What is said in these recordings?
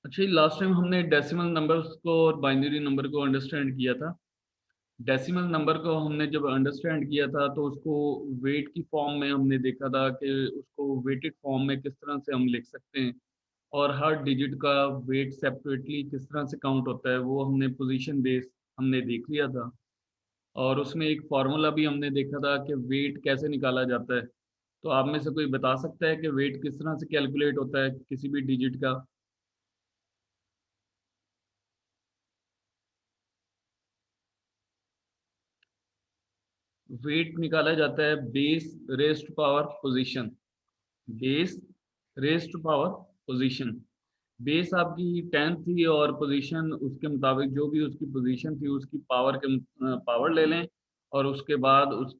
अच्छा, last time हमने decimal numbers को और बाइनरी नंबर को अंडरस्टैंड किया था। डेसिमल नंबर को हमने जब अंडरस्टैंड किया था तो उसको वेट की फॉर्म में हमने देखा था कि उसको वेटेड फॉर्म में किस तरह से हम लिख सकते हैं, और हर डिजिट का वेट सेपरेटली किस तरह से काउंट होता है वो हमने पोजीशन बेस हमने देख लिया था। और उसमें एक फार्मूला भी हमने देखा था कि वेट कैसे निकाला जाता है। तो आप में से कोई बता सकता है कि वेट किस तरह से कैलकुलेट होता है किसी भी डिजिट का? वेट निकाला जाता है base rest power position. Base rest power position. Base आपकी 10 थी और पोजीशन उसके मुताबिक जो भी उसकी पोजीशन थी उसकी पावर के पावर ले लें, और उसके बाद उस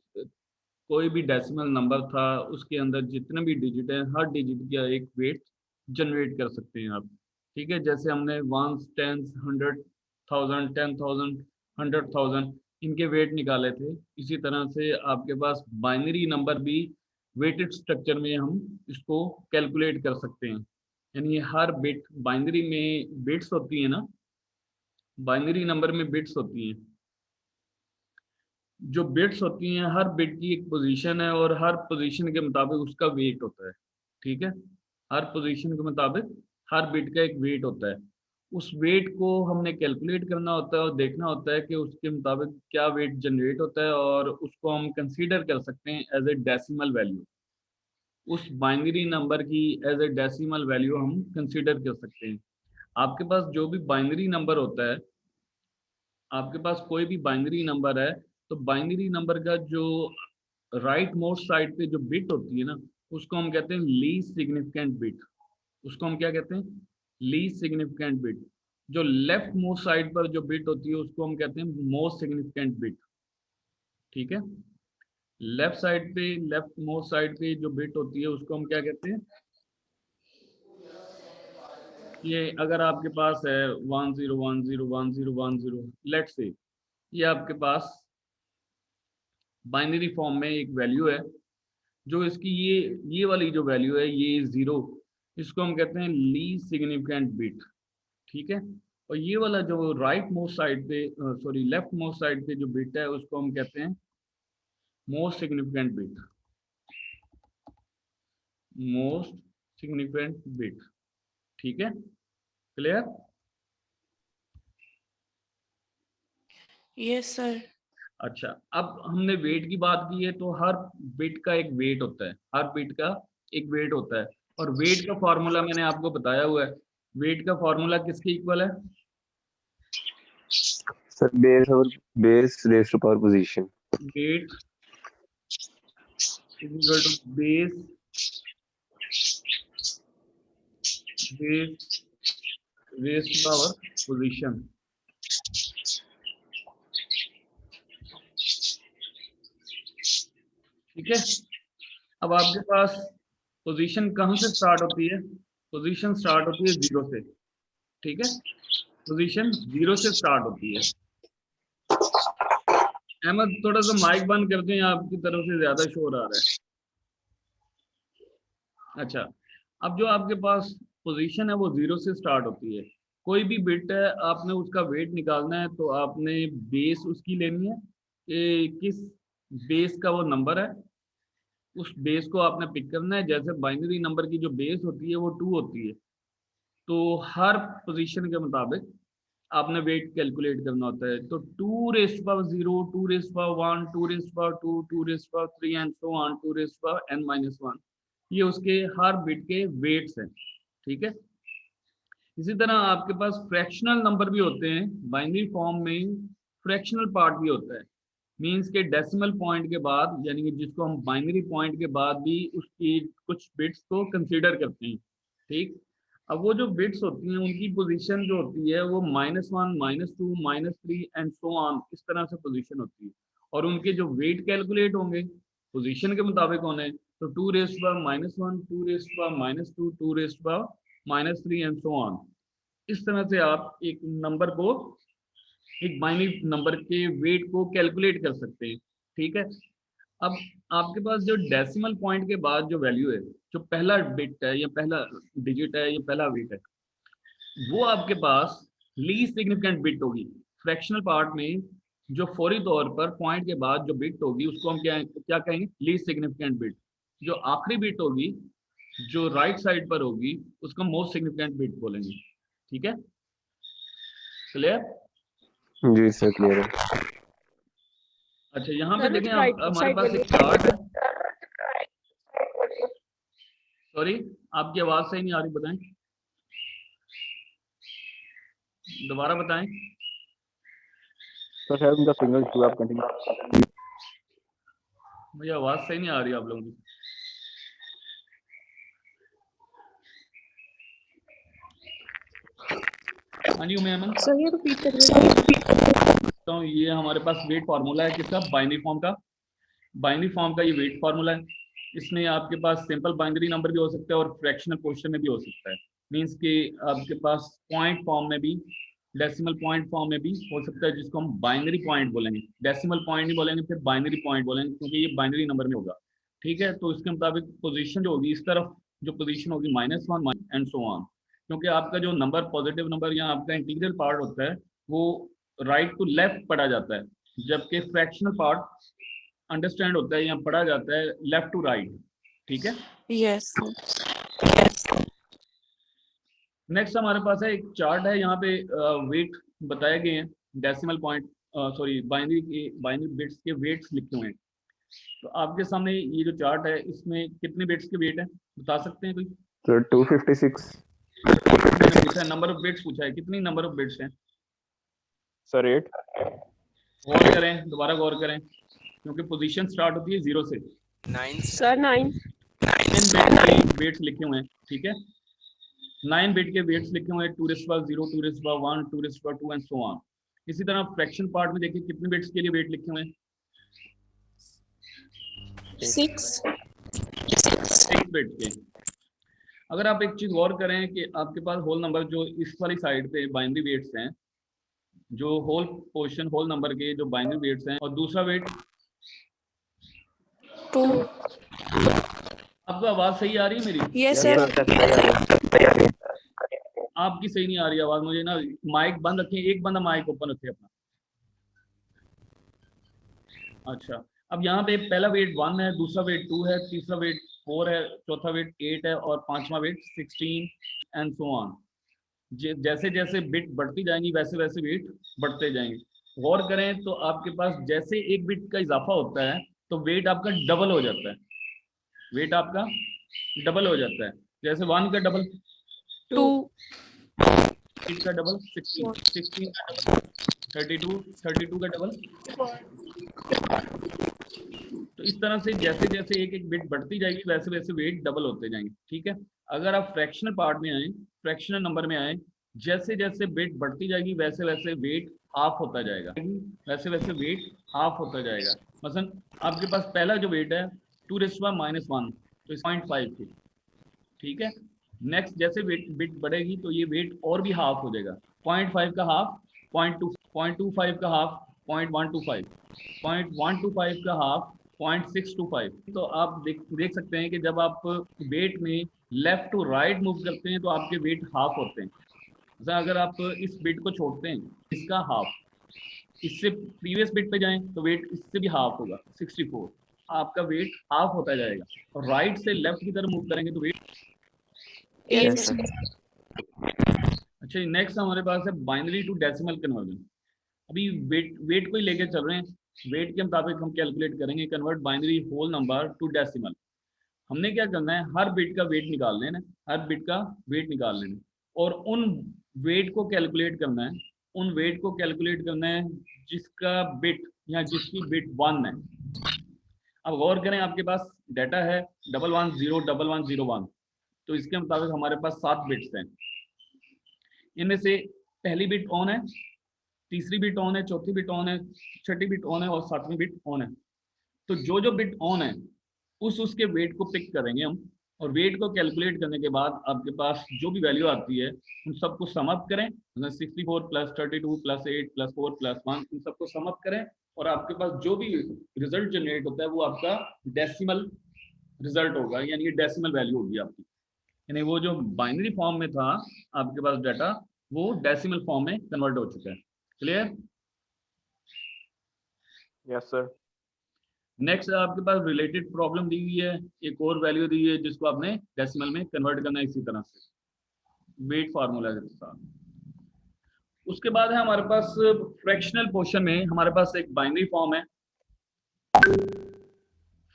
कोई भी डेसिमल नंबर था उसके अंदर जितने भी डिजिट हैं हर डिजिट का एक वेट जनरेट कर सकते हैं आप। ठीक है, जैसे हमने वंस, टेंस, 100,000, 10,000, 100,000 इनके वेट निकाले थे, इसी तरह से आपके पास बाइनरी नंबर भी वेटेड स्ट्रक्चर में हम इसको कैलकुलेट कर सकते हैं। यानी हर बिट बाइनरी में बिट्स होती है ना, बाइनरी नंबर में बिट्स होती हैं। जो बिट्स होती हैं हर बिट की एक पोजीशन है और हर पोजीशन के मुताबिक उसका वेट होता है। ठीक है, हर पोजीशन के मुताबिक हर बिट का एक वेट होता है। उस वेट को हमने कैलकुलेट करना होता है और देखना होता है कि उसके मुताबिक क्या वेट जनरेट होता है, और उसको हम कंसीडर कर सकते हैं एज ए डेसिमल वैल्यू। उस बाइनरी नंबर की एज ए डेसिमल वैल्यू हम कंसीडर कर सकते हैं। आपके पास जो भी बाइनरी नंबर होता है, आपके पास कोई भी बाइनरी नंबर है, तो बाइनरी नंबर का जो राइट मोस्ट साइड पे जो बिट होती है ना, उसको हम कहते हैं लीस्ट सिग्निफिकेंट बिट। उसको हम क्या कहते हैं? Least significant bit. जो लेफ्ट मोस्ट साइड पर जो बिट होती है उसको हम कहते हैं मोस्ट सिग्निफिकेंट बिट। ठीक है, लेफ्ट साइड पे, लेफ्ट मोस्ट साइड पे जो बिट होती है उसको हम क्या कहते हैं? ये अगर आपके पास है 10101010, लेट्स से ये आपके पास बाइनरी फॉर्म में एक वैल्यू है, जो इसकी ये वाली जो वैल्यू है ये जीरो, इसको हम कहते हैं लीस्ट सिग्निफिकेंट बिट। ठीक है, और ये वाला जो राइट मोस्ट साइड पे, सॉरी लेफ्ट मोस्ट साइड पे जो बिट है उसको हम कहते हैं most significant bit. Most significant bit. ठीक है, क्लियर? Yes sir. अच्छा, अब हमने वेट की बात की है तो हर बिट का एक वेट होता है, हर बिट का एक वेट होता है। और वेट का फॉर्मूला मैंने आपको बताया हुआ है। वेट का फॉर्मूला किसके इक्वल है? सर बेस और base raise to power position. Weight is equal to base, base raise to power position. ठीक है, अब आपके पास पोजीशन कहाँ से स्टार्ट होती है? पोजीशन स्टार्ट होती है जीरो से। ठीक है, पोजीशन जीरो से स्टार्ट होती है। अहमद, थोड़ा सा माइक बंद कर दें, आपकी तरफ से ज्यादा शोर आ रहा है। अच्छा, अब जो आपके पास पोजीशन है वो जीरो से स्टार्ट होती है। कोई भी बिट है, आपने उसका वेट निकालना है तो आपने बेस उसकी लेनी है कि किस बेस का वो नंबर है, उस बेस को आपने पिक करना है। जैसे बाइनरी नंबर की जो बेस होती है वो 2 होती है, तो हर पोजीशन के मुताबिक आपने वेट कैलकुलेट करना होता है। तो 2 rest power 0, 2 rest power 1, 2 rest power 2, 2 rest power 3 and so on, 2 rest power n-1, ये उसके हर बिट के वेट्स हैं। ठीक है, इसी तरह आपके पास फ्रैक्शनल नंबर भी होते हैं बाइनरी फॉर्म में। फ्रैक्शनल पार्ट भी होता है, मींस के डेसिमल पॉइंट के बाद, यानी कि जिसको हम बाइनरी पॉइंट के बाद भी उसकी कुछ बिट्स को कंसीडर करते हैं। ठीक, अब वो जो बिट्स होती हैं उनकी पोजीशन जो होती है वो -1, -2, -3 एंड सो ऑन, इस तरह से पोजीशन होती है। और उनके जो वेट कैलकुलेट होंगे पोजीशन के मुताबिक होने, तो 2 rest power -1, 2 rest power -2, 2 rest power -3 and so on. इस तरह से आप एक नंबर को, एक बाइनरी नंबर के वेट को कैलकुलेट कर सकते हैं। ठीक है, अब आपके पास जो डेसिमल पॉइंट के बाद जो वैल्यू है, जो पहला बिट है या पहला डिजिट है या पहला वेट है, वो आपके पास लीस्ट सिग्निफिकेंट बिट होगी। फ्रैक्शनल पार्ट में जो फौरी तौर पर पॉइंट के बाद जो बिट होगी उसको हम क्या क्या कहेंगे, लीस्ट सिग्निफिकेंट बिट। जो आखिरी बिट होगी जो राइट साइड पर होगी उसको मोस्ट सिग्निफिकेंट बिट बोलेंगे। ठीक है, क्लियर? जी सर क्लियर है। अच्छा, यहाँ पे सर देखें आप, राइट हमारे साइड पास बोलिए। एक चार्ट है। सॉरी, आपकी आवाज सही नहीं आ रही, बताएं, दोबारा बताएं। तो शायद उनका सिग्नल इशू, आप कंटिन्यू। मुझे आवाज सही नहीं आ रही आप लोगों की। हाँ जी उमे अमन, सर ये रिपीट करिए। तो ये हमारे पास वेट फार्मूला है किसका, बाइनरी फॉर्म का। बाइनरी फॉर्म का ये वेट फार्मूला है। इसमें आपके पास सिंपल बाइनरी नंबर भी हो सकता है और फ्रैक्शनल क्वेश्चन में भी हो सकता है। मींस कि आपके पास पॉइंट फॉर्म में भी, डेसिमल पॉइंट फॉर्म में भी हो सकता है, जिसको हम बाइनरी पॉइंट बोलेंगे। डेसिमल पॉइंट नहीं बोलेंगे, फिर बाइनरी पॉइंट बोलेंगे, क्योंकि ये बाइनरी नंबर में होगा। ठीक है, तो इसके मुताबिक पोजीशन जो होगी, इस तरफ जो पोजीशन होगी -1 एंड सो ऑन। क्योंकि आपका जो नंबर, पॉजिटिव नंबर या आपका इंटीग्रल पार्ट होता है वो राइट टू लेफ्ट पढ़ा जाता है, जबकि फ्रैक्शनल पार्ट अंडरस्टैंड होता है या पढ़ा जाता है लेफ्ट टू राइट। ठीक है, यस। नेक्स्ट हमारे पास है एक चार्ट है, यहाँ पे वेट बताए गए हैं, decimal point, sorry binary bits के वेट्स लिखे हुए हैं। तो आपके सामने ये जो चार्ट है इसमें कितने बिट्स के वेट है बता सकते हैं कोई? सर 256। मैंने पूछा है, नंबर ऑफ बिट्स पूछा है, कितनी नंबर ऑफ बिट्स हैं? सर 8। गौर करें, दोबारा गौर करें, क्योंकि पोजीशन स्टार्ट होती है 0 से। 9 सर 9 9 बिट के वेट्स लिखे हुए हैं। ठीक है, 9 बिट के वेट्स लिखे हुए हैं, 2^0, 2^1, 2^2 एंड सो ऑन। इसी तरह फ्रैक्शन पार्ट में देखिए कितने बिट्स के लिए वेट लिखे हुए हैं, 6 बिट के। अगर आप एक चीज गौर करें कि आपके पास होल नंबर जो इस वाली साइड पे बाइनरी वेट्स हैं, जो होल पोर्शन होल नंबर के जो बाइनरी वेट्स हैं, और दूसरा वेट 2। आपको आवाज सही आ रही है मेरी? Yes sir. आपकी सही नहीं आ रही आवाज मुझे ना। माइक बंद रखें, एक बंदा माइक ओपन रखे अपना। अच्छा, अब यहाँ पे पहला वेट 1 है, दूसरा वेट 2 है, तीसरा वेट 4 है, चौथा वेट 8 है और पांचवा वेट 16 एंड सो ऑन। जैसे जैसे बिट बढ़ती जाएंगी वैसे वैसे वेट बढ़ते जाएंगे। गौर करें तो आपके पास जैसे एक बिट का इजाफा होता है तो वेट आपका डबल हो जाता है। वेट आपका डबल हो जाता है, जैसे 1 का डबल 2, 8 का डबल 16, 16 का डबल 32, 32 का डबल। तो इस तरह से जैसे जैसे एक एक बिट बढ़ती जाएगी वैसे वैसे वेट डबल होते जाएंगे। ठीक है, अगर आप फ्रैक्शनल पार्ट में आए, फ्रैक्शनल नंबर में आए, जैसे जैसे बिट बढ़ती जाएगी वैसे वैसे वेट हाफ होता जाएगा, वैसे वैसे वेट हाफ होता जाएगा। मसलन आपके पास पहला जो वेट है 2^-1 तो 0.5 थी। ठीक है, नेक्स्ट जैसे बिट बढ़ेगी तो ये वेट और भी हाफ हो जाएगा। 0.5 का हाफ 0.2, 0.25 का हाफ 0.125, 0.125 का हाफ 0.625। तो आप देख सकते हैं कि जब आप वेट में लेफ्ट टू राइट मूव करते हैं तो आपके वेट हाफ होते हैं। अगर आप इस बिट को छोड़ते हैं, इसका हाफ, इससे प्रीवियस बिट पे जाएं तो वेट इससे भी हाफ होगा, 64। आपका वेट हाफ होता जाएगा। और राइट से लेफ्ट की तरफ मूव करेंगे तो वेट। यस। अच्छा, नेक्स्ट हमारे पास है बाइनरी टू डेसिमल कन्वर्जन। अभी वेट को ही लेके चल रहे हैं, वेट के मुताबिक हम कैलकुलेट करेंगे convert binary whole number to decimal. हमने क्या करना है, हर बिट का वेट निकाल लेना, हर बिट का वेट निकाल लेना और उन वेट को कैलकुलेट करना है, उन वेट को कैलकुलेट करना है जिसका बिट या जिसकी बिट 1 है। अब गौर करें, आपके पास डाटा है 1101101, तो इसके मुताबिक हमारे पास 7 बिट्स हैं। इनमें से पहली बिट ऑन है, तीसरी बिट ऑन है, चौथी बिट ऑन है, छठी बिट ऑन है और सातवीं बिट ऑन है। तो जो जो बिट ऑन है उसके वेट को पिक करेंगे हम, और वेट को कैलकुलेट करने के बाद आपके पास जो भी वैल्यू आती है उन सबको सम अप करें, 64 + 32 + 8 + 4 + 1, इन सबको सम अप करें और आपके पास जो भी रिजल्ट जनरेट होता है वो आपका डेसिमल रिजल्ट होगा, यानी ये डेसिमल वैल्यू होगी आपकी। यानी वो जो बाइनरी फॉर्म में था आपके पास डाटा, वो डेसिमल फॉर्म में कन्वर्ट हो चुका है। क्लियर? Yes, sir. नेक्स्ट आपके पास रिलेटेड प्रॉब्लम दी हुई है, एक और वैल्यू दी हुई है जिसको आपने डेसिमल में कन्वर्ट करना है इसी तरह से वेट फार्मूला के साथ। उसके बाद है हमारे पास फ्रैक्शनल पोर्शन में हमारे पास एक बाइनरी फॉर्म है।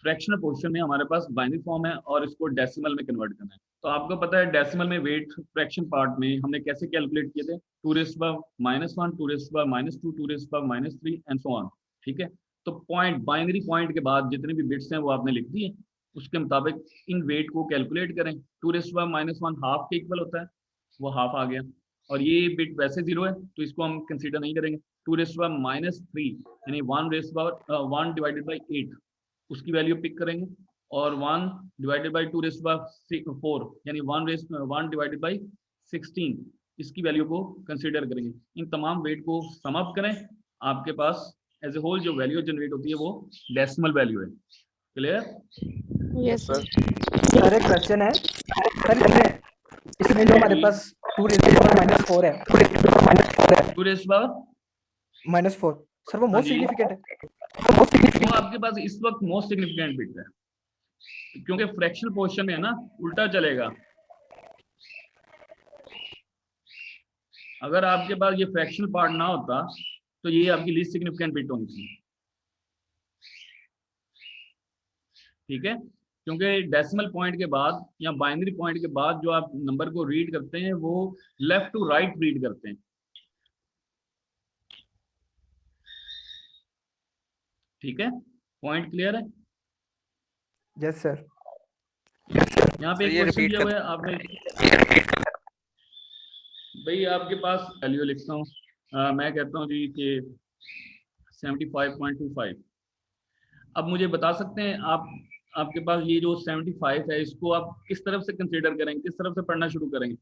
फ्रैक्शनल पोर्शन में हमारे पास बाइनरी फॉर्म है और इसको डेसिमल में कन्वर्ट करना है। तो आपको पता है डेसिमल में वेट फ्रैक्शन पार्ट में हमने कैसे कैलकुलेट किए थे, 2⁻⁻1 2⁻²2 2⁻³ एंड सो ऑन। ठीक है, तो पॉइंट बाइनरी पॉइंट के बाद जितने भी बिट्स हैं वो आपने लिख दिए, उसके मुताबिक इन वेट को कैलकुलेट करें। 2⁻⁻1 हाफ के इक्वल होता है, वो हाफ आ गया, और ये बिट वैसे 0 है तो इसको हम कंसीडर नहीं करेंगे। 2⁻³ यानी 1/8 उसकी वैल्यू पिक करेंगे, और 1/2⁴ यानी 1/16 इसकी वैल्यू को कंसीडर करेंगे। इन तमाम वेट को सम अप करें, आपके पास एज ए होल जो वैल्यू जनरेट होती है वो डेसिमल वैल्यू है। क्लियर? Yes sir. सर एक क्वेश्चन है सर, इसमें जो हमारे पास 2⁻⁻4 है, 2⁻⁻4 सर वो मोस्ट सिग्निफिकेंट है। वो आपके पास इस वक्त मोस्ट सिग्निफिकेंट बिट है, क्योंकि फ्रैक्शनल पोर्शन में है ना, उल्टा चलेगा। अगर आपके पास ये फ्रैक्शनल पार्ट ना होता तो ये आपकी लीस्ट सिग्निफिकेंट बिट होनी चाहिए। ठीक है, क्योंकि डेसिमल पॉइंट के बाद या बाइनरी पॉइंट के बाद जो आप नंबर को रीड करते हैं वो लेफ्ट टू राइट रीड करते हैं। ठीक है, पॉइंट क्लियर है? Yes sir. यहाँ पे एक क्वेश्चन दिया हुआ है आपने, भाई आपके पास वैल्यू लिखता हूँ, मैं कहता हूँ जी कि 75.25। अब मुझे बता सकते हैं आप, आपके पास ये जो 75 है इसको आप किस तरफ से कंसीडर करेंगे, किस तरफ से पढ़ना शुरू करेंगे?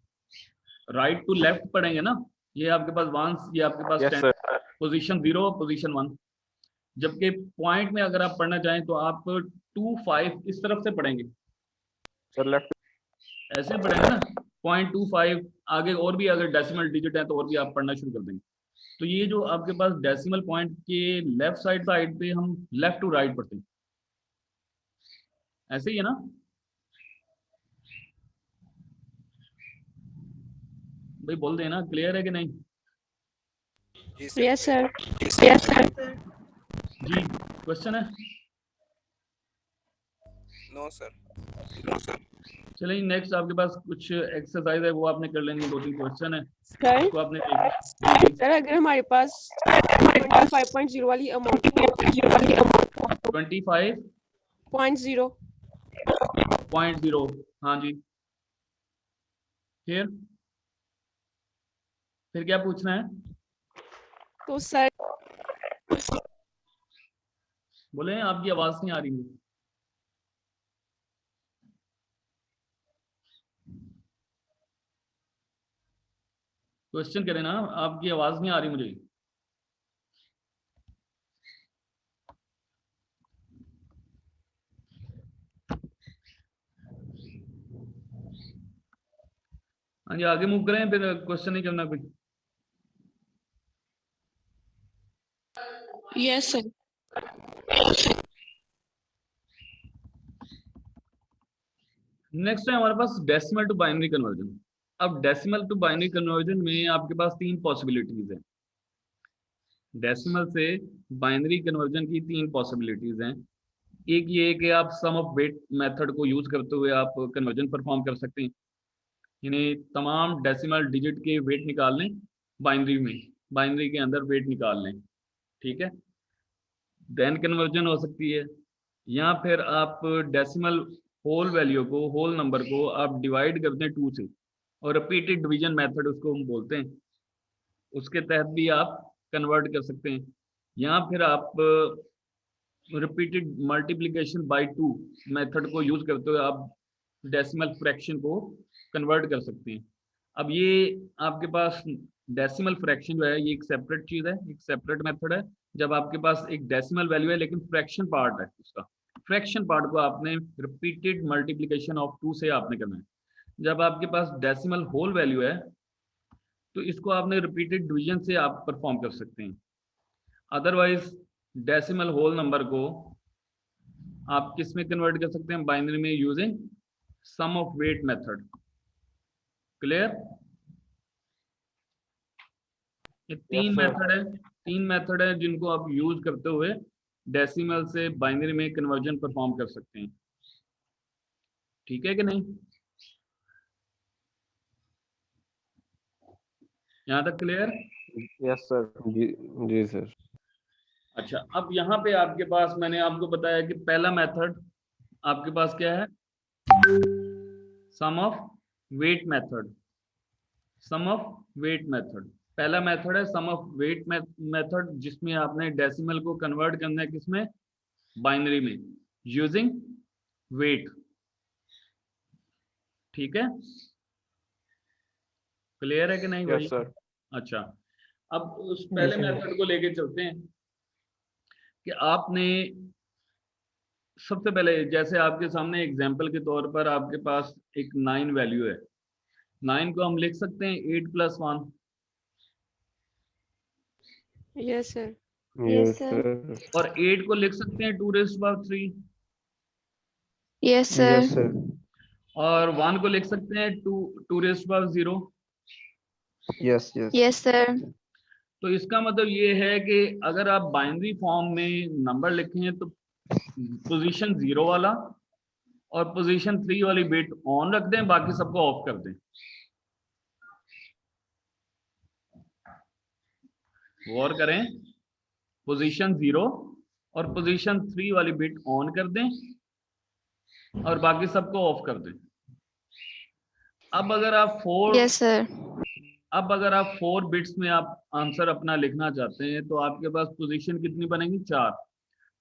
राइट टू लेफ्ट पढ़ेंगे ना। ये आपके पास 1, ये आपके पास 10, पोजीशन 0, पोजीशन 1। जबकि पॉइंट में अगर आप पढ़ना चाहें तो आप 25 इस तरफ से पढ़ेंगे, Sir, left. ऐसे पढ़ेंगे ना। 0.25 आगे और भी अगर डेसिमल डिजिट है तो और भी आप पढ़ना शुरू कर देंगे। तो ये जो आपके पास डेसिमल पॉइंट के लेफ्ट साइड पे हम लेफ्ट टू राइट पढ़ते हैं, ऐसे ही है ना। भाई बोल देना, क्लियर है कि नहीं? Yes sir. Yes sir. जी, क्वेश्चन है? No sir. No sir. चलिए नेक्स्ट आपके पास कुछ एक्सरसाइज है वो आपने कर लेनी है, 2-3 क्वेश्चन है सर तो आपने देखना। सर अगर हमारे पास 25.0 वाली अमाउंट 25.0, हाँ जी, फिर क्या पूछना है? तो सर बोले आपकी आवाज नहीं आ रही है। क्वेश्चन करें ना, आपकी आवाज नहीं आ रही मुझे। हाँ जी, आगे मूव करें, फिर क्वेश्चन नहीं करना कोई। Yes sir. नेक्स्ट है हमारे पास डेसिमल टू बाइनरी कन्वर्जन। अब डेसिमल टू बाइनरी कन्वर्जन में आपके पास 3 पॉसिबिलिटीज हैं। डेसिमल से बाइनरी कन्वर्जन की 3 पॉसिबिलिटीज हैं। एक ये कि आप सम ऑफ वेट मेथड को यूज करते हुए आप कन्वर्जन परफॉर्म कर सकते हैं, यानी तमाम डेसिमल डिजिट के वेट निकाल लें बाइनरी में, बाइनरी के अंदर वेट निकाल लें। ठीक है, देन कन्वर्जन हो सकती है। या फिर आप डेसिमल होल वैल्यू को, होल नंबर को आप डिवाइड करते हैं 2 से, और रिपीटेड डिवीजन मेथड उसको हम बोलते हैं, उसके तहत भी आप कन्वर्ट कर सकते हैं। या फिर आप रिपीटेड मल्टीप्लिकेशन बाय 2 मेथड को यूज करते हुए आप डेसिमल फ्रैक्शन को कन्वर्ट कर सकते हैं। अब ये आपके पास डेसिमल फ्रैक्शन जो है ये एक सेपरेट चीज है, एक सेपरेट मेथड है। जब आपके पास एक डेसिमल वैल्यू है लेकिन फ्रैक्शन पार्ट है उसका, फ्रैक्शन पार्ट को आपने रिपीटेड मल्टीप्लिकेशन ऑफ 2 से आपने करना है। जब आपके पास डेसिमल होल वैल्यू है तो इसको आपने रिपीटेड डिवीजन से आप परफॉर्म कर सकते हैं। अदरवाइज डेसिमल होल नंबर को आप किस में कन्वर्ट कर सकते हैं? बाइनरी में, using sum of weight method. Clear? ये तीन मेथड है जिनको आप यूज करते हुए डेसिमल से बाइनरी में कन्वर्जन परफॉर्म कर सकते हैं। ठीक है कि नहीं? यहाँ तक क्लियर? Yes, sir. जी सर। अच्छा, अब यहाँ पे आपके पास मैंने आपको बताया कि पहला मेथड आपके पास क्या है? Sum of weight method. Sum of weight method पहला मेथड है, सम ऑफ वेट मेथड, जिसमें आपने डेसिमल को कन्वर्ट करना है किसमें? बाइनरी में, यूजिंग वेट। ठीक है? क्लियर है कि नहीं भाई? Yes, sir. अच्छा, अब उस पहले मेथड को लेके चलते हैं कि आपने सबसे पहले, जैसे आपके सामने एग्जांपल के तौर पर आपके पास एक 9 वैल्यू है। 9 को हम लिख सकते हैं 8 + 1। Yes, sir. Yes sir. और 8 को लिख सकते हैं 2⁻3। Yes, sir. Yes sir. और 1 को लिख सकते हैं 2⁻0। Yes yes. Yes, sir. तो इसका मतलब ये है कि अगर आप बाइनरी फॉर्म में नंबर लिखें तो पोजीशन 0 वाला और पोजीशन 3 वाली बिट ऑन रख दें, बाकी सबको ऑफ कर दें। गौर करें, पोजीशन 0 और पोजीशन 3 वाली बिट ऑन कर दें और बाकी सबको ऑफ कर दें। अब अगर आप Yes, sir. अब अगर आप 4 बिट्स में आप आंसर अपना लिखना चाहते हैं तो आपके पास पोजीशन कितनी बनेगी? 4।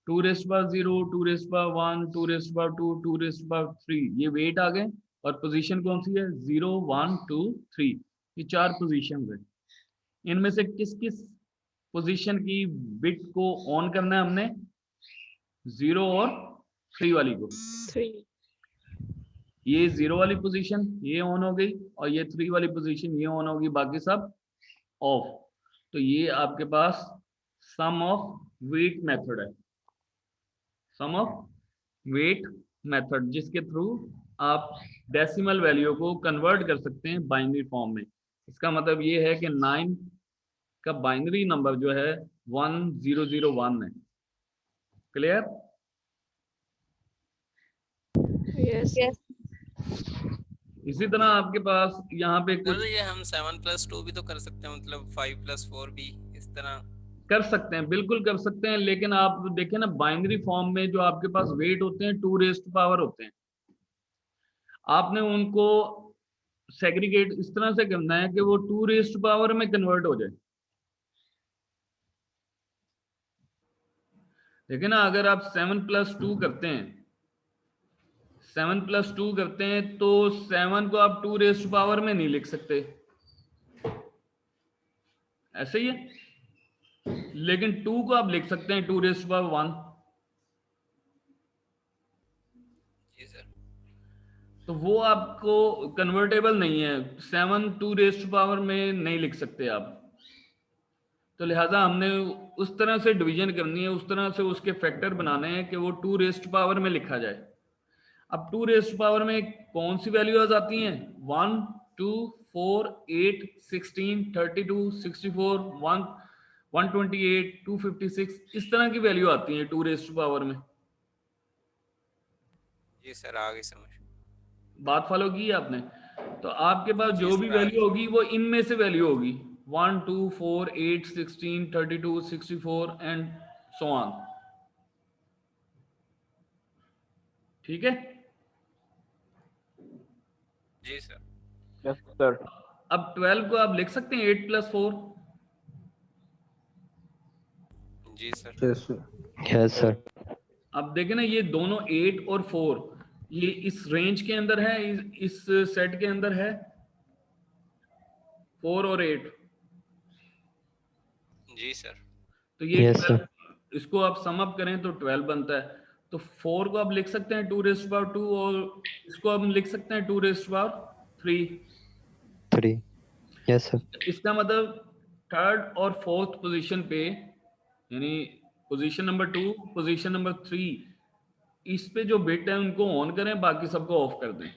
2⁻0, 2⁻1, 2⁻2, 2⁻3, ये वेट आ गए। और पोजीशन कौन सी है? 0, 1, 2, 3, ये 4 पोजीशन है। इनमें से किस किस पोजीशन की बिट को ऑन करना है हमने? 0 और 3 वाली को। 3. ये 0 वाली पोजीशन ये ऑन हो गई और ये 3 वाली पोजीशन ये ऑन होगी, बाकी सब ऑफ। तो ये आपके पास सम ऑफ वेट मेथड है। सम ऑफ वेट मेथड, जिसके थ्रू आप डेसिमल वैल्यू को कन्वर्ट कर सकते हैं बाइनरी फॉर्म में। इसका मतलब ये है कि 9 का बाइनरी नंबर जो है 1001 है। क्लियर? Yes. Yes. इसी तरह आपके पास यहाँ पे कुछ सर ये हम 7+2 भी तो कर सकते हैं, मतलब 5+4 भी इस तरह कर सकते हैं, बिल्कुल कर सकते हैं। लेकिन आप देखें ना, बाइनरी फॉर्म में जो आपके पास वेट होते हैं 2⁻, होते हैं। आपने उनको सेग्रीगेट इस तरह से करना है कि वो 2⁻ में कन्वर्ट हो जाए। देखिए ना, अगर आप 7+2 करते हैं, 7+2 करते हैं तो 7 को आप 2⁻ में नहीं लिख सकते, ऐसे ही है। लेकिन 2 को आप लिख सकते हैं 2⁻1। जी सर। तो वो आपको कन्वर्टेबल नहीं है, 7 2⁻ में नहीं लिख सकते आप। तो लिहाजा हमने उस तरह से डिवीजन करनी है, उस तरह से उसके फैक्टर बनाने हैं कि वो 2⁻ में लिखा जाए। अब 2⁻ में कौन सी वैल्यूज आती हैं? 1, 2, 4, 8, 16, 32, 64, 128, 256, इस तरह की वैल्यू आती है 2⁻ में। जी सर, आ गई समझ। बात फॉलो की आपने? तो आपके पास जी जो सर, भी आ गई। वैल्यू होगी वो इनमें से वैल्यू होगी, 1, 2, 4, 8, 16, 32, 64 एंड सो ऑन। ठीक है? जी सर। Yes, sir. अब 12 को आप लिख सकते हैं 8+4। जी sir. Yes sir. Yes sir. अब देखें ना, ये दोनों 8 और 4 ये इस रेंज के अंदर है, इस सेट के अंदर है 4 और 8। जी सर। तो ये Yes, 12, इसको आप सम अप करें तो 12 बनता है। तो 4 को आप लिख सकते हैं 2⁻2 और इसको हम लिख सकते हैं 2⁻3। 3। 3. Yes, sir. इसका मतलब थर्ड और फोर्थ पोजीशन पे, यानी पोजीशन नंबर 2, पोजीशन नंबर 3, इस पे जो बिट है उनको ऑन करें, बाकी सबको ऑफ कर दें।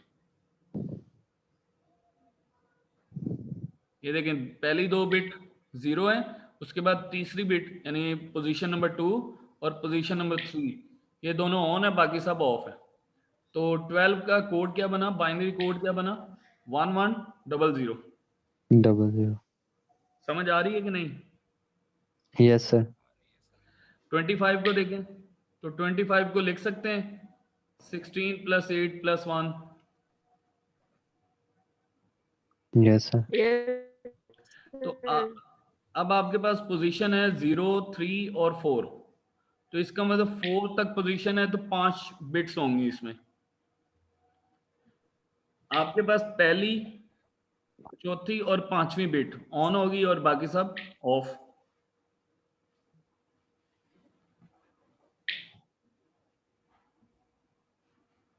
ये देखें, पहली 2 बिट 0 है, उसके बाद तीसरी बिट यानी पोजीशन नंबर 2 और पोजीशन नंबर 3 ये दोनों ऑन है, बाकी सब ऑफ है। तो 12 का कोड क्या बना, बाइनरी कोड क्या बना, 1100। 00. समझ आ रही है कि नहीं? Yes, sir. 25 को देखें तो 25 को लिख सकते हैं 16 + 8 + 1। Yes, sir. तो अब आपके पास पोजीशन है 0, 3 और 4। तो इसका मतलब 4 तक पोजीशन है तो 5 बिट्स होंगी इसमें। आपके पास पहली, चौथी और पांचवी बिट ऑन होगी और बाकी सब ऑफ।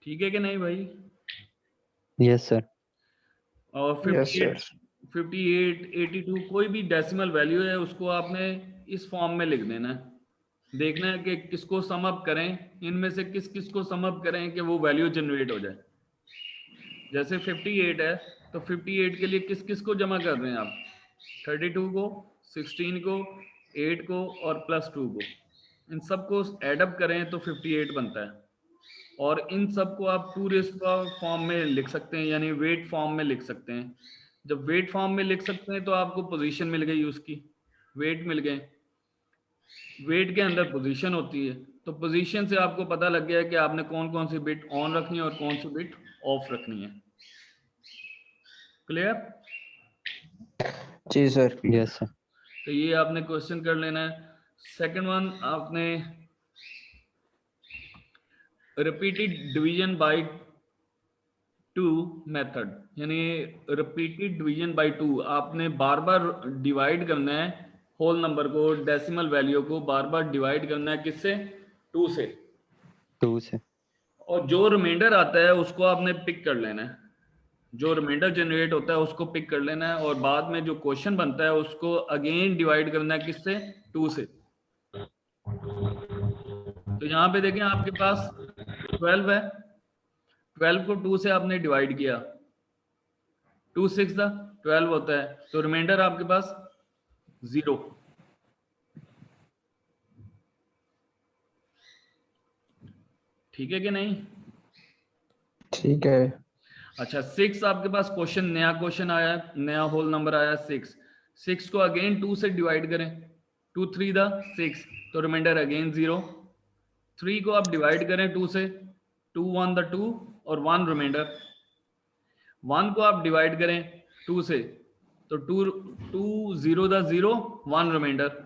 ठीक है कि नहीं भाई? Yes, sir. और Yes, 58, sir. 58, 82 कोई भी डेसिमल वैल्यू है उसको आपने इस फॉर्म में लिख देना है। देखना है कि किसको सम अप करें, इनमें से किस किस को सम अप करें कि वो वैल्यू जनरेट हो जाए। जैसे 58 है तो 58 के लिए किस किस को जमा कर रहे हैं आप, 32 को, 16 को, 8 को और +2 को। इन सबको एडअप करें तो 58 बनता है। और इन सबको आप 2 रेज़ पावर फॉर्म में लिख सकते हैं, यानी वेट फॉर्म में लिख सकते हैं। जब वेट फॉर्म में लिख सकते हैं तो आपको पोजीशन मिल गई, उसकी वेट मिल गए। वेट के अंदर पोजीशन होती है, तो पोजीशन से आपको पता लग गया है कि आपने कौन कौन सी बिट ऑन रखनी है और कौन सी बिट ऑफ रखनी है। क्लियर? जी सर। Yes, sir. तो ये आपने क्वेश्चन कर लेना है। सेकंड वन, आपने रिपीटेड डिवीजन बाय 2 मेथड, यानी रिपीटेड डिवीजन बाय 2, आपने बार बार डिवाइड करना है होल नंबर को, डेसिमल वैल्यू को बार बार डिवाइड करना है, किससे, 2 से। 2 से। और जो रिमाइंडर आता है उसको आपने पिक कर लेना है, जो रिमाइंडर जनरेट होता है उसको पिक कर लेना है, और बाद में जो क्वेश्चन बनता है उसको अगेन डिवाइड करना है, किससे, 2 से। तो यहाँ पे देखें आपके पास 12 है, 12 को 2 से आपने डिवाइड किया, 2 6 12 होता है, तो रिमाइंडर आपके पास 0। ठीक है कि नहीं? ठीक है। अच्छा, 6 आपके पास क्वेश्चन, नया क्वेश्चन आया, नया होल नंबर आया 6। 6 को अगेन 2 से डिवाइड करें, 2 3 6, तो रिमाइंडर अगेन 0। 3 को आप डिवाइड करें 2 से, 2 1 2 और 1 रिमाइंडर। 1 को आप डिवाइड करें 2 से, तो 2 0 0, 1 रिमाइंडर।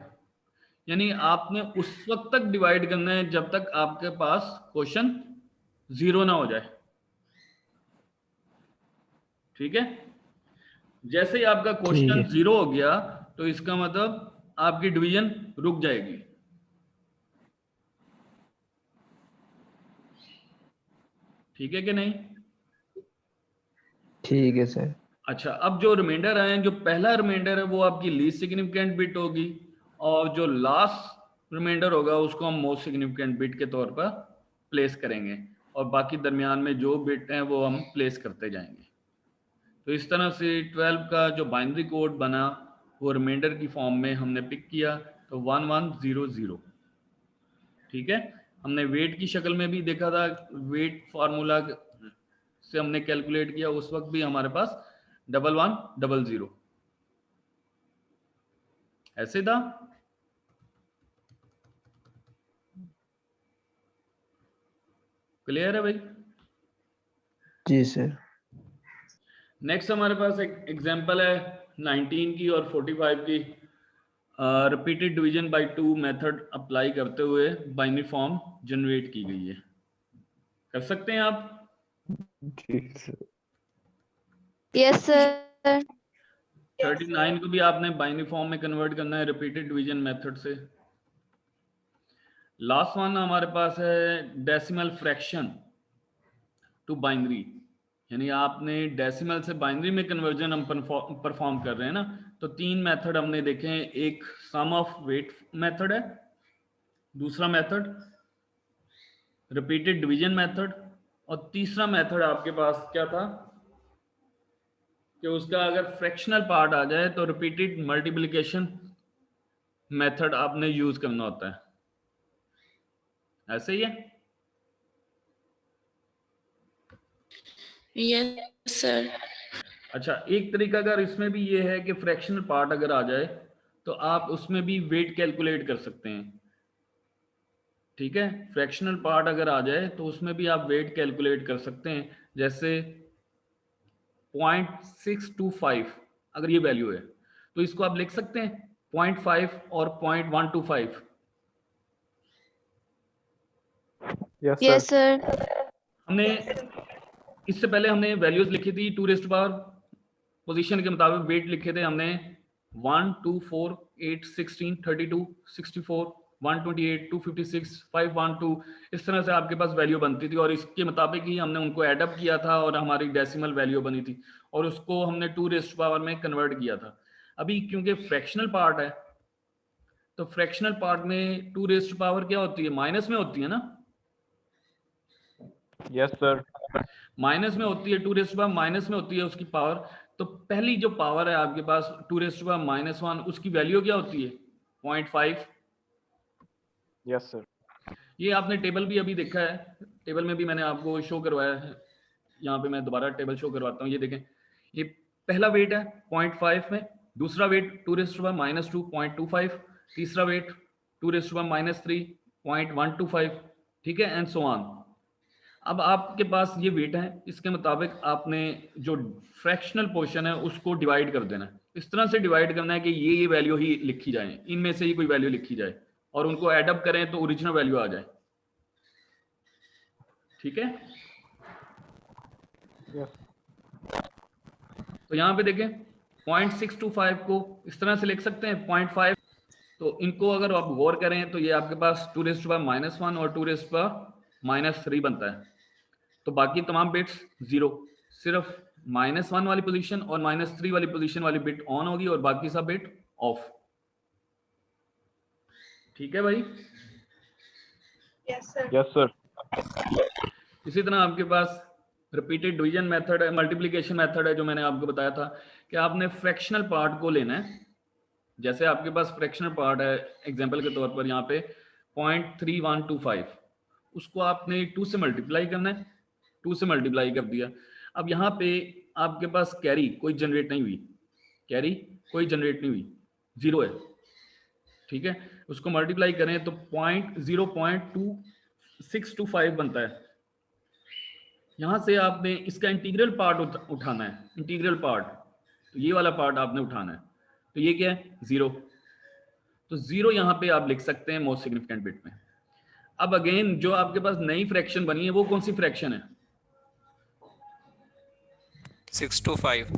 यानी आपने उस वक्त तक डिवाइड करना है जब तक आपके पास क्वेश्चन 0 ना हो जाए। ठीक है? जैसे ही आपका क्वेश्चन 0 हो गया तो इसका मतलब आपकी डिवीजन रुक जाएगी। ठीक है कि नहीं? ठीक है सर। अच्छा, अब जो रिमाइंडर आए हैं, जो पहला रिमाइंडर है वो आपकी लीस्ट सिग्निफिकेंट बिट होगी, और जो लास्ट रिमाइंडर होगा उसको हम मोस्ट सिग्निफिकेंट बिट के तौर पर प्लेस करेंगे, और बाकी दरमियान में जो बिट हैं वो हम प्लेस करते जाएंगे। तो इस तरह से 12 का जो बाइनरी कोड बना वो रिमाइंडर की फॉर्म में हमने पिक किया, तो 1100। ठीक है? हमने वेट की शक्ल में भी देखा था, वेट फार्मूला से हमने कैलकुलेट किया, उस वक्त भी हमारे पास 1100 ऐसे था। क्लियर है भाई? जी सर। नेक्स्ट हमारे पास एक एग्जांपल है 19 की और 45 की। Repeated division bye 2 method apply करते हुए बाइनरी फॉर्म जनरेट की गई है। कर सकते हैं आप? जी सर। Yes sir. 39 को भी आपने बाइनरी फॉर्म में कन्वर्ट करना है रिपीटेड डिवीजन मेथड से। लास्ट वन हमारे पास है डेसिमल फ्रैक्शन टू बाइनरी। यानी आपने डेसिमल से बाइनरी में कन्वर्जन हम परफॉर्म कर रहे हैं ना, तो 3 मेथड हमने देखे हैं। एक सम ऑफ वेट मेथड है, दूसरा मेथड रिपीटेड डिवीजन मेथड, और तीसरा मेथड आपके पास क्या था कि उसका अगर फ्रैक्शनल पार्ट आ जाए तो रिपीटेड मल्टीप्लिकेशन मेथड आपने यूज करना होता है। ऐसे ही है? Yes sir. अच्छा, एक तरीका अगर इसमें भी ये है कि फ्रैक्शनल पार्ट अगर आ जाए तो आप उसमें भी वेट कैलकुलेट कर सकते हैं। ठीक है, फ्रैक्शनल पार्ट अगर आ जाए तो उसमें भी आप वेट कैलकुलेट कर सकते हैं। जैसे 0.625 अगर ये वैल्यू है तो इसको आप लिख सकते हैं 0.5 और 0.125। Yes, yes sir. सर। हमने इससे पहले हमने वैल्यूज लिखी थी 2 रेज़्ड पावर पोजीशन के मुताबिक वेट लिखे थे हमने 1, 2, 4, 8, 16, 32, 64, 128, 256, 512, इस तरह से आपके पास वैल्यू बनती थी और इसके मुताबिक ही हमने उनको एडअप किया था और हमारी डेसिमल वैल्यू बनी थी और उसको हमने 2 रेज़्ड पावर में कन्वर्ट किया था। अभी क्योंकि फ्रैक्शनल पार्ट है तो फ्रैक्शनल पार्ट में 2 रेज़्ड पावर क्या होती है, माइनस में होती है ना, Yes, sir. माइनस में होती है, 2 रेज़्ड पावर माइनस में होती है उसकी पावर। तो पहली जो पावर है आपके पास 2 रेज़्ड पावर -1, उसकी वैल्यू क्या होती है 0.5। Yes, sir. ये आपने टेबल भी अभी देखा है, टेबल में भी मैंने आपको शो करवाया है। यहाँ पे मैं दोबारा टेबल शो करवाता हूँ। ये देखें, ये पहला वेट है 0.5 में, दूसरा वेट 2 रेज़्ड पावर -2 0.25, तीसरा वेट 2 रेज़्ड पावर -3 0.125, ठीक है, एंड सो ऑन। अब आपके पास ये वेट है, इसके मुताबिक आपने जो फ्रैक्शनल पोर्शन है उसको डिवाइड कर देना है। इस तरह से डिवाइड करना है कि ये वैल्यू ही लिखी जाए, इनमें से ही कोई वैल्यू लिखी जाए और उनको एडअप करें तो ओरिजिनल वैल्यू आ जाए। ठीक है, Yes. तो यहाँ पे देखें 0.625 को इस तरह से लिख सकते हैं 0.5। तो इनको अगर आप गौर करें तो ये आपके पास 2 रेज़्ड पावर -1 और 2 रेज़्ड पावर -3 बनता है। तो बाकी तमाम बिट्स 0, सिर्फ -1 वाली पोजीशन और -3 वाली पोजीशन वाली बिट ऑन होगी और बाकी सब बिट ऑफ। ठीक है भाई? Yes sir. Yes, sir. इसी तरह आपके पास रिपीटेड डिवीजन मेथड है, मल्टीप्लिकेशन मेथड है, जो मैंने आपको बताया था कि आपने फ्रैक्शनल पार्ट को लेना है। जैसे आपके पास फ्रैक्शनल पार्ट है, एग्जांपल के तौर पर यहाँ पे 0.3125, उसको आपने 2 से मल्टीप्लाई करना है, 2 से मल्टीप्लाई कर दिया। अब यहाँ पे आपके पास कैरी कोई जनरेट नहीं हुई, कैरी कोई जनरेट नहीं हुई, 0 है। ठीक है, उसको मल्टीप्लाई करें तो 0.2625 बनता है। यहाँ से आपने इसका इंटीग्रल पार्ट उठाना है, इंटीग्रल पार्ट, तो ये वाला पार्ट आपने उठाना है। तो ये क्या है 0, तो 0 यहाँ पे आप लिख सकते हैं मोस्ट सिग्निफिकेंट बिट में। अब अगेन जो आपके पास नई फ्रैक्शन बनी है वो कौन सी फ्रैक्शन है? 625।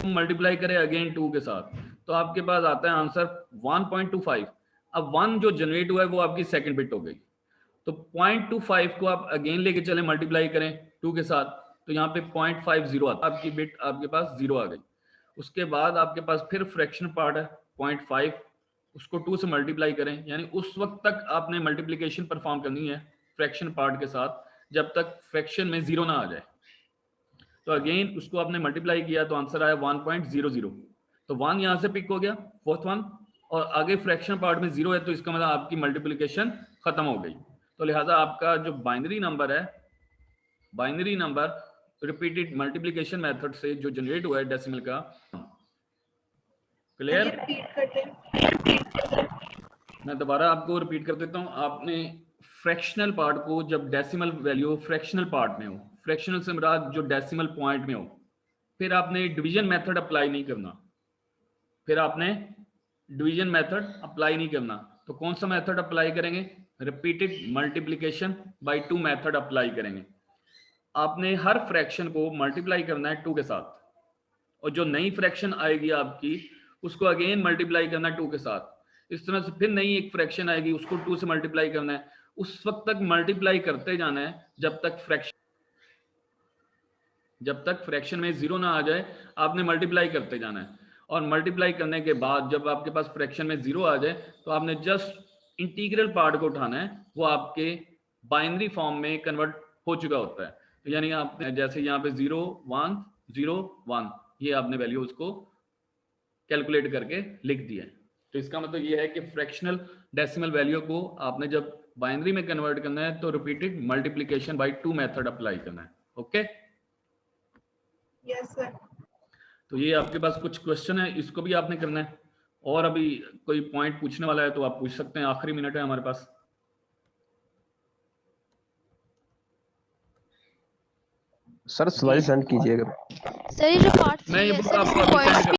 मल्टीप्लाई करें अगेन 2 के साथ तो आपके पास आता है आंसर 1.25। अब 1 जो जनरेट हुआ है वो आपकी सेकंड बिट हो गई, तो 0.25 को आप अगेन लेके चले मल्टीप्लाई करें 2 के साथ तो यहाँ पे 0.50 आता है, आपकी बिट आपके पास 0 आ गई। उसके बाद आपके पास फिर फ्रैक्शन पार्ट है 0.5, उसको 2 से मल्टीप्लाई करें, यानी उस वक्त तक आपने मल्टीप्लिकेशन परफॉर्म करनी है फ्रैक्शन पार्ट के साथ जब तक फ्रैक्शन में 0 ना आ जाए। तो अगेन उसको आपने मल्टीप्लाई किया तो आंसर आया 1.00, तो 1 यहाँ से पिक हो गया, फोर्थ वन, और आगे फ्रैक्शन पार्ट में 0 है तो इसका मतलब आपकी मल्टीप्लिकेशन खत्म हो गई। तो लिहाजा आपका जो बाइनरी नंबर है, binary number repeated multiplication method से जो जनरेट हुआ है डेसिमल का, क्लियर? मैं दोबारा आपको रिपीट कर देता हूँ। आपने फ्रैक्शनल पार्ट को जब डेसिमल वैल्यू फ्रैक्शनल पार्ट में हो, फ्रैक्शनल से मुराद जो डेसिमल पॉइंट में हो, फिर आपने डिवीजन मेथड अप्लाई नहीं करना, फिर आपने डिवीजन मेथड अप्लाई नहीं करना। तो कौन सा मेथड अप्लाई करेंगे? Repeated multiplication bye 2 method apply करेंगे। आपने हर फ्रैक्शन को मल्टीप्लाई करना है 2 के साथ, और जो नई फ्रैक्शन आएगी आपकी उसको अगेन मल्टीप्लाई करना है 2 के साथ। इस तरह से फिर नई एक फ्रैक्शन आएगी, उसको 2 से मल्टीप्लाई करना है। उस वक्त तक मल्टीप्लाई करते जाना है जब तक फ्रैक्शन जब तक फ्रैक्शन में 0 ना आ जाए आपने मल्टीप्लाई करते जाना है, और मल्टीप्लाई करने के बाद जब आपके पास फ्रैक्शन में 0 आ जाए तो आपने जस्ट इंटीग्रल पार्ट को उठाना है, वो आपके बाइनरी फॉर्म में कन्वर्ट हो चुका होता है। तो यानी आपने जैसे यहाँ पे 0 1 0 1 ये आपने वैल्यू उसको कैलकुलेट करके लिख दिया है। तो इसका मतलब ये है कि फ्रैक्शनल डेसिमल वैल्यू को आपने जब बाइनरी में कन्वर्ट करना है तो repeated multiplication bye 2 method apply करना है। Okay, Yes, sir. तो ये आपके पास कुछ क्वेश्चन है, इसको भी आपने करना है, और अभी कोई पॉइंट पूछने वाला है तो आप पूछ सकते हैं, आखिरी मिनट है हमारे पास। सर स्लाइड सेंड कीजिएगा। सर ये जो पार्ट मैं ये है बुक सर आपको इसमें अभी पॉइंट्स send